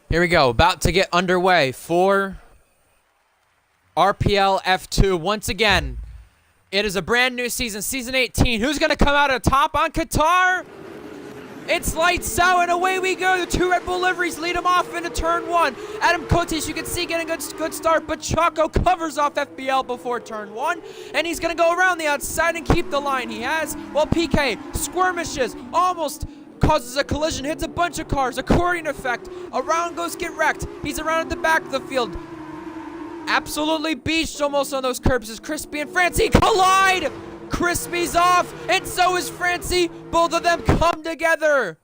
Here we go, about to get underway for RPL F2 once again. It is a brand new season, season 18. Who's going to come out on top on Qatar? It's lights out and away we go. The two Red Bull liveries lead him off into turn one. Adam Cotes, you can see, getting a good start, but Choco covers off FBL before turn one, and he's going to go around the outside and keep the line he has, while PK skirmishes, almost causes a collision, hits a bunch of cars, accordion effect, around goes Get Wrecked. He's around at the back of the field. Absolutely beached almost on those curbs as Crispy and Francie collide. Crispy's off, and so is Francie. Both of them come together.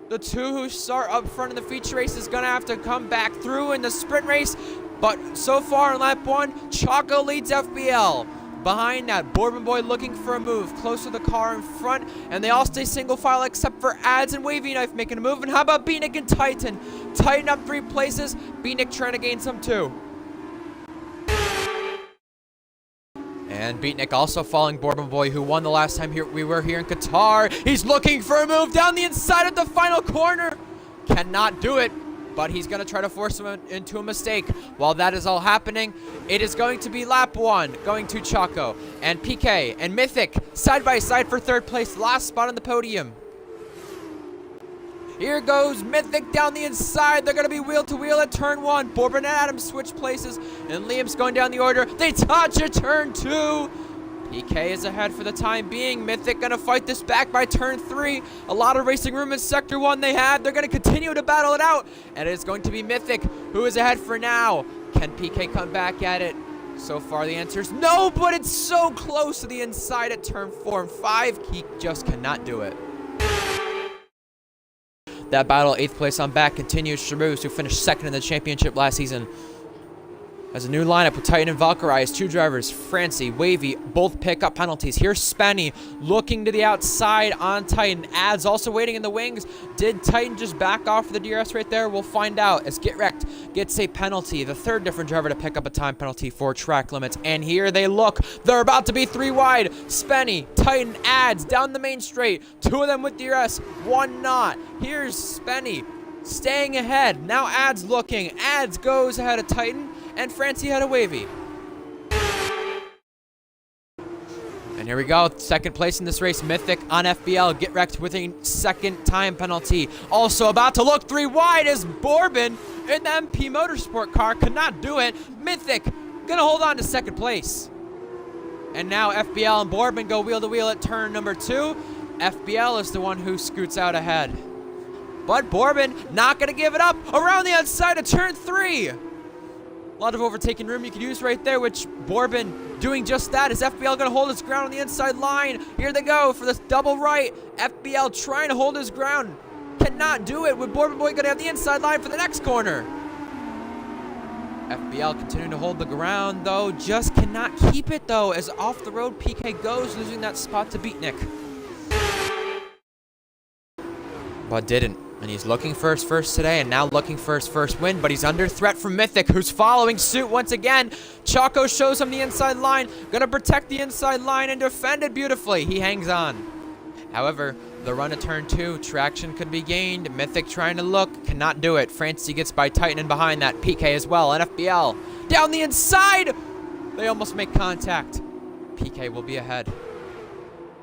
The two who start up front in the feature race is gonna have to come back through in the sprint race, but so far in lap one, Choco leads FBL. Behind that, Bourbon Boy looking for a move, close to the car in front, and they all stay single file except for Ads and Wavy Knife making a move. And how about Beatnik and Titan? Titan up 3 places, Beatnik trying to gain some too. And Beatnik also following Bourbon Boy, who won the last time we were here in Qatar. He's looking for a move down the inside of the final corner. Cannot do it, but he's going to try to force him into a mistake. While that is all happening, it is going to be lap one, going to Choco and PK and Mythic side by side for third place, last spot on the podium. Here goes Mythic down the inside. They're going to be wheel to wheel at turn one. Bourbon and Adam switch places, and Liam's going down the order. They touch at turn two. PK is ahead for the time being. Mythic going to fight this back by turn three. A lot of racing room in sector one they have. They're going to continue to battle it out, and it's going to be Mythic who is ahead for now. Can PK come back at it? So far the answer is no, but it's so close to the inside at turn 4 and 5. He just cannot do it. That battle, 8th place on back, continues. Sharoos, who finished 2nd in the championship last season, has a new lineup with Titan and Valkyrie as 2 drivers. Francie, Wavy, both pick up penalties. Here's Spenny looking to the outside on Titan. Ads also waiting in the wings. Did Titan just back off for the DRS right there? We'll find out as Get Wrecked gets a penalty. The 3rd different driver to pick up a time penalty for track limits. And here they look. They're about to be 3 wide. Spenny, Titan, Ads down the main straight. 2 of them with DRS, 1 not. Here's Spenny staying ahead. Now Ads looking. Ads goes ahead of Titan, and Francie had a Wavy. And here we go, 2nd place in this race, Mythic on FBL. Get Wrecked with a 2nd time penalty. Also about to look 3 wide as Bourbon in the MP Motorsport car could not do it. Mythic gonna hold on to 2nd place. And now FBL and Bourbon go wheel to wheel at turn number 2. FBL is the one who scoots out ahead. But Bourbon not gonna give it up around the outside of turn 3. A lot of overtaking room you could use right there, which Bourbon doing just that. Is FBL going to hold his ground on the inside line? Here they go for this double right. FBL trying to hold his ground. Cannot do it with Bourbon Boy going to have the inside line for the next corner. FBL continuing to hold the ground, though. Just cannot keep it, though, as off the road PK goes, losing that spot to Beatnik. But didn't. And he's looking for his first today, and now looking for his first win, but he's under threat from Mythic, who's following suit once again. Choco shows him the inside line, gonna protect the inside line and defend it beautifully. He hangs on. However, the run to turn 2, traction could be gained. Mythic trying to look, cannot do it. Francie gets by Titan and behind that, PK as well, and FBL down the inside. They almost make contact. PK will be ahead.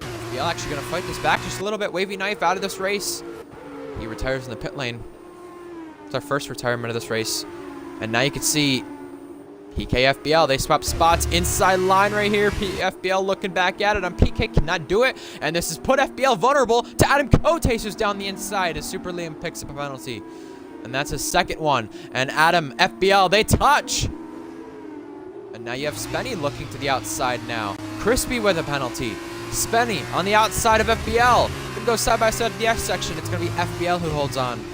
FBL actually gonna fight this back just a little bit. Wavy Knife out of this race. He retires in the pit lane. It's our first retirement of this race. And now you can see PK FBL. They swap spots. Inside line right here. FBL looking back at it on PK. Cannot do it. And this has put FBL vulnerable to Adam Cotes, who's down the inside as Super Liam picks up a penalty. And that's his 2nd one. And Adam, FBL, they touch. And now you have Spenny looking to the outside now. Crispy with a penalty. Spenny on the outside of FBL. Gonna go side by side of the F section. It's gonna be FBL who holds on.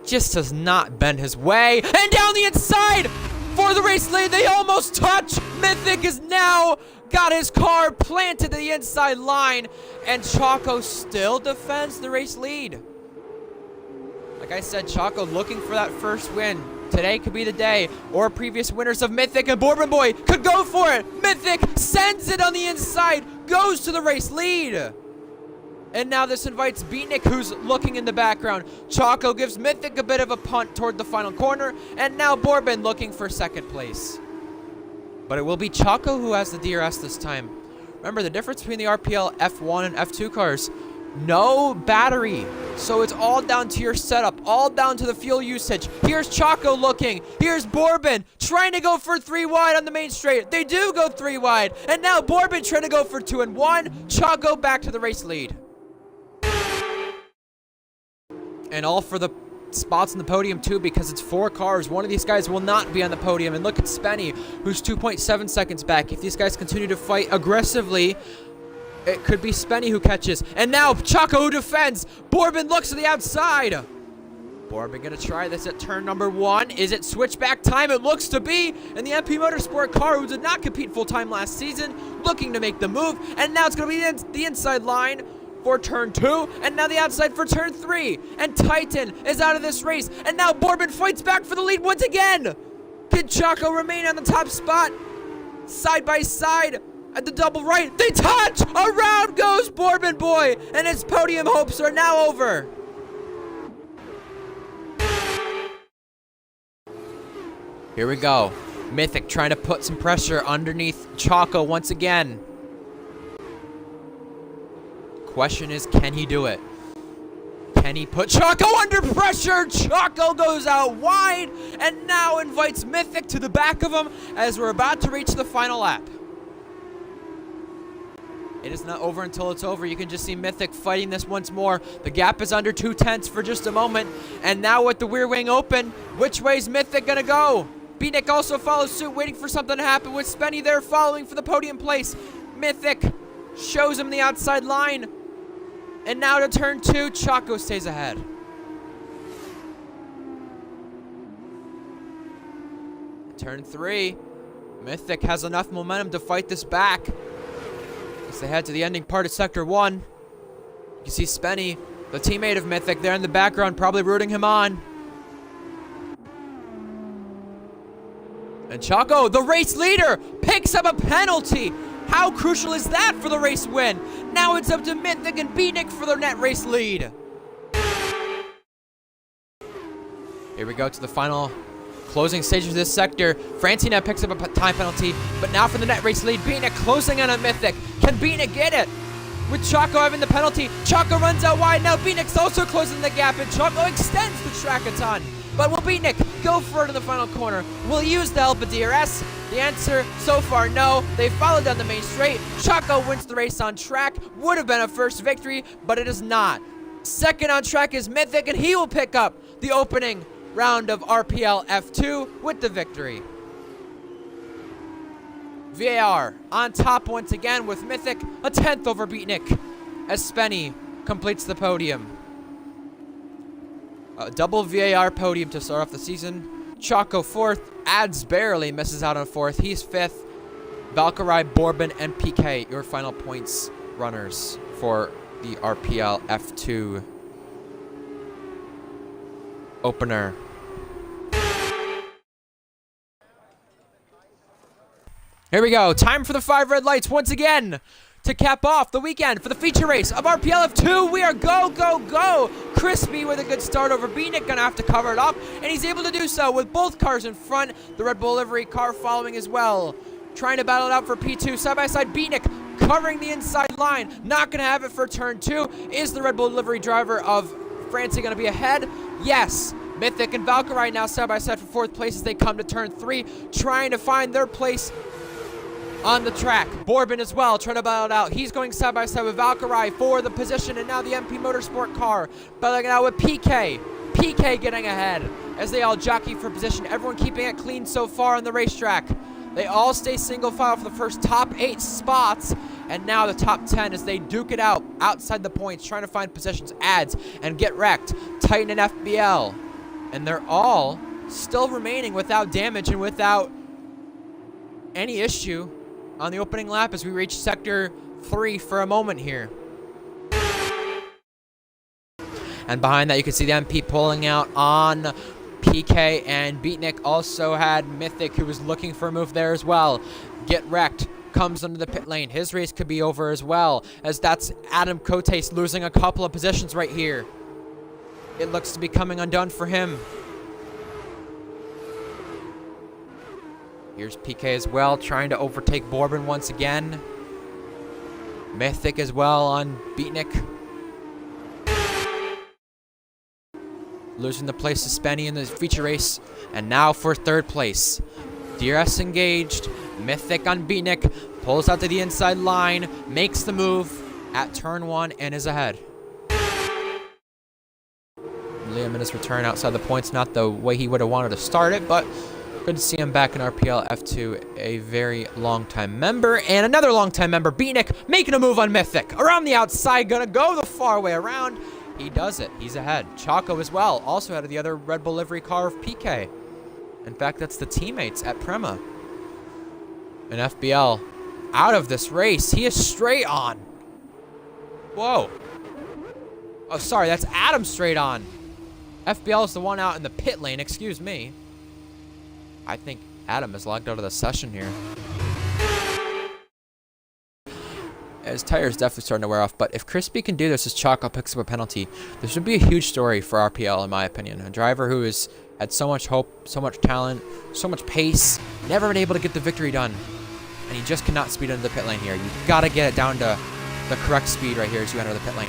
Just does not bend his way. And down the inside for the race lead. They almost touch. Mythic is now got his car planted to the inside line, and Choco still defends the race lead. Like I said, Choco looking for that first win. Today could be the day, or previous winners of Mythic and Bourbon Boy could go for it. Mythic sends it on the inside, goes to the race lead. And now this invites Beatnik, who's looking in the background. Choco gives Mythic a bit of a punt toward the final corner, and now Bourbon looking for second place. But it will be Choco who has the DRS this time. Remember, the difference between the RPL F1 and F2 cars, no battery. So it's all down to your setup, all down to the fuel usage. Here's Choco looking. Here's Bourbon trying to go for 3 wide on the main straight. They do go 3 wide. And now Bourbon trying to go for 2 and 1. Choco back to the race lead. And all for the spots on the podium too, because it's 4 cars. One of these guys will not be on the podium. And look at Spenny, who's 2.7 seconds back. If these guys continue to fight aggressively, it could be Spenny who catches. And now Choco who defends. Bourbon looks to the outside. Bourbon gonna try this at turn number 1. Is it switchback time? It looks to be. And the MP Motorsport car, who did not compete full-time last season, looking to make the move. And now it's gonna be the inside line for turn 2, and now the outside for turn 3. And Titan is out of this race. And now Bourbon fights back for the lead once again. Can Choco remain on the top spot? Side by side at the double right. They touch! Around goes Bourbon Boy, and his podium hopes are now over. Here we go. Mythic trying to put some pressure underneath Choco once again. Question is, can he do it? Can he put Choco under pressure? Choco goes out wide and now invites Mythic to the back of him as we're about to reach the final lap. It is not over until it's over. You can just see Mythic fighting this once more. The gap is under 2/10 for just a moment. And now with the rear wing open, which way is Mythic gonna go? Beatnik also follows suit, waiting for something to happen with Spenny there following for the podium place. Mythic shows him the outside line. And now to turn 2, Choco stays ahead. Turn 3, Mythic has enough momentum to fight this back as they head to the ending part of Sector 1. You can see Spenny, the teammate of Mythic, there in the background, probably rooting him on. And Choco, the race leader, picks up a penalty. How crucial is that for the race win? Now it's up to Mythic and Beatnik for their net race lead. Here we go to the final closing stages of this sector. Francina picks up a time penalty, but now for the net race lead, Beatnik closing in on Mythic. Can Beatnik get it? With Choco having the penalty, Choco runs out wide. Now Beatnik's also closing the gap, and Choco extends the track a ton. But will Beatnik go for it in the final corner? Will he use the help of DRS? The answer, so far, no. They followed down the main straight. Choco wins the race on track. Would have been a first victory, but it is not. Second on track is Mythic, and he will pick up the opening round of RPL F2 with the victory. VAR on top once again with Mythic, a 10th over Beatnik, as Spenny completes the podium. A double VAR podium to start off the season. Choco 4th, Ads barely misses out on 4th. He's 5th. Valkyrie, Bourbon, and PK, your final points runners for the RPL F2 opener. Here we go. Time for the 5 red lights once again to cap off the weekend for the feature race of RPL F2. We are go, go, go. Crispy with a good start over Beatnik. Gonna have to cover it up, and he's able to do so with both cars in front. The Red Bull livery car following as well. Trying to battle it out for P2. Side by side, Beatnik covering the inside line. Not gonna have it for turn 2. Is the Red Bull livery driver of France gonna be ahead? Yes. Mythic and Valkyrie now side by side for 4th place as they come to turn 3, trying to find their place on the track. Bourbon as well, trying to battle it out. He's going side by side with Valkyrie for the position, and now the MP Motorsport car battling it out with PK. PK getting ahead as they all jockey for position. Everyone keeping it clean so far on the racetrack. They all stay single file for the first top 8 spots, and now the top 10 as they duke it out outside the points, trying to find positions, ads, and get wrecked. Titan and FBL. And they're all still remaining without damage and without any issue on the opening lap as we reach Sector 3 for a moment here. And behind that, you can see the MP pulling out on PK, and Beatnik also had Mythic, who was looking for a move there as well. Get wrecked. Comes under the pit lane. His race could be over as well, as that's Adam Cotes losing a couple of positions right here. It looks to be coming undone for him. Here's PK as well, trying to overtake Bourbon once again. Mythic as well on Beatnik. Losing the place to Spenny in the feature race. And now for third place. DRS engaged. Mythic on Beatnik. Pulls out to the inside line. Makes the move at turn 1 and is ahead. Liam in his return outside the points. Not the way he would have wanted to start it, but good to see him back in RPL F2. A very long-time member. And another long-time member, Beatnik, making a move on Mythic. Around the outside, gonna go the far way around. He does it. He's ahead. Choco as well. Also out of the other Red Bull livery car of PK. In fact, that's the teammates at Prima. And FBL out of this race. He is straight on. Whoa. Oh, sorry. That's Adam straight on. FBL is the one out in the pit lane. Excuse me. I think Adam is logged out of the session here. His tire is definitely starting to wear off, but if Crispy can do this as Choco picks up a penalty, this would be a huge story for RPL, in my opinion. A driver who has had so much hope, so much talent, so much pace, never been able to get the victory done. And he just cannot speed into the pit lane here. You've got to get it down to the correct speed right here as you enter the pit lane.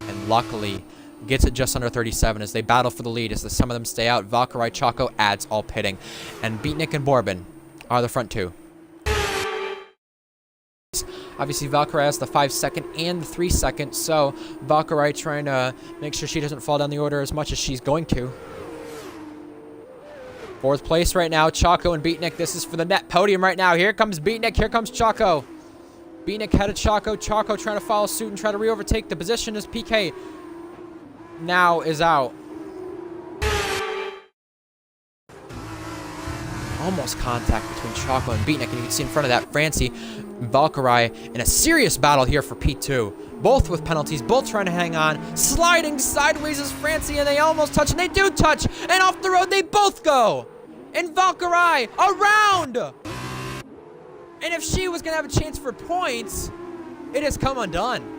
And luckily, gets it just under 37 as they battle for the lead as some of them stay out. Valkyrie, Choco, Ads all pitting. And Beatnik and Bourbon are the front two. Obviously, Valkyrie has the 5-second and the 3-second, so Valkyrie trying to make sure she doesn't fall down the order as much as she's going to. Fourth place right now, Choco and Beatnik. This is for the net podium right now. Here comes Beatnik, here comes Choco. Beatnik headed Choco. Choco trying to follow suit and try to re-overtake the position as PK now is out. Almost contact between Choco and Beatnik, and you can see in front of that Francie and Valkyrie in a serious battle here for P2. Both with penalties, both trying to hang on. Sliding sideways is Francie, and they almost touch, and they do touch, and off the road they both go. And Valkyrie around. And if she was going to have a chance for points, it has come undone.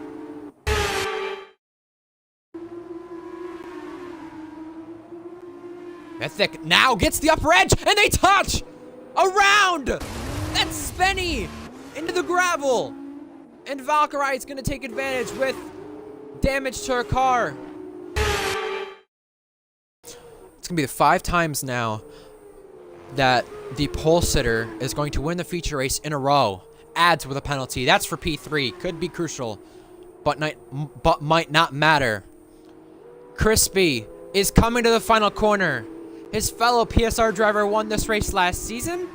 Mythic now gets the upper edge, and they touch! Around! That's Spenny! Into the gravel! And Valkyrie is going to take advantage with damage to her car. It's going to be the 5 times now that the pole sitter is going to win the feature race in a row. Adds with a penalty. That's for P3. Could be crucial, but might not matter. Crispy is coming to the final corner. His fellow PSR driver won this race last season.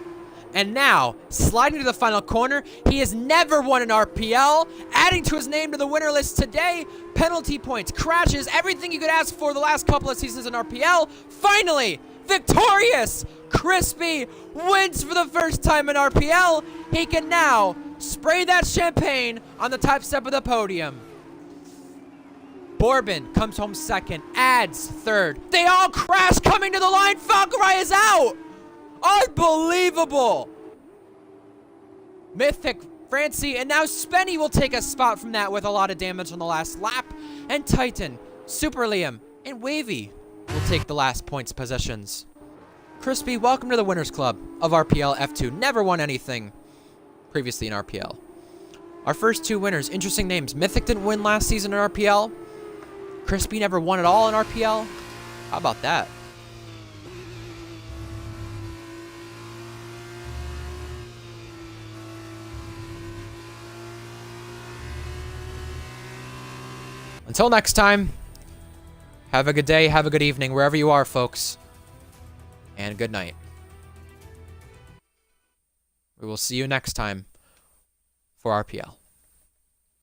And now, sliding to the final corner, he has never won an RPL, adding to his name to the winner list today. Penalty points, crashes, everything you could ask for the last couple of seasons in RPL. Finally, victorious! Crispy wins for the first time in RPL. He can now spray that champagne on the top step of the podium. Bourbon comes home second, Ads third. They all crash coming to the line. Valkyrie is out. Unbelievable. Mythic, Francie, and now Spenny will take a spot from that with a lot of damage on the last lap. And Titan, Super Liam, and Wavy will take the last points positions. Crispy, welcome to the Winners Club of RPL F2. Never won anything previously in RPL. Our first 2 winners, interesting names. Mythic didn't win last season in RPL. Crispy never won at all in RPL. How about that? Until next time, have a good day, have a good evening, wherever you are, folks. And good night. We will see you next time for RPL.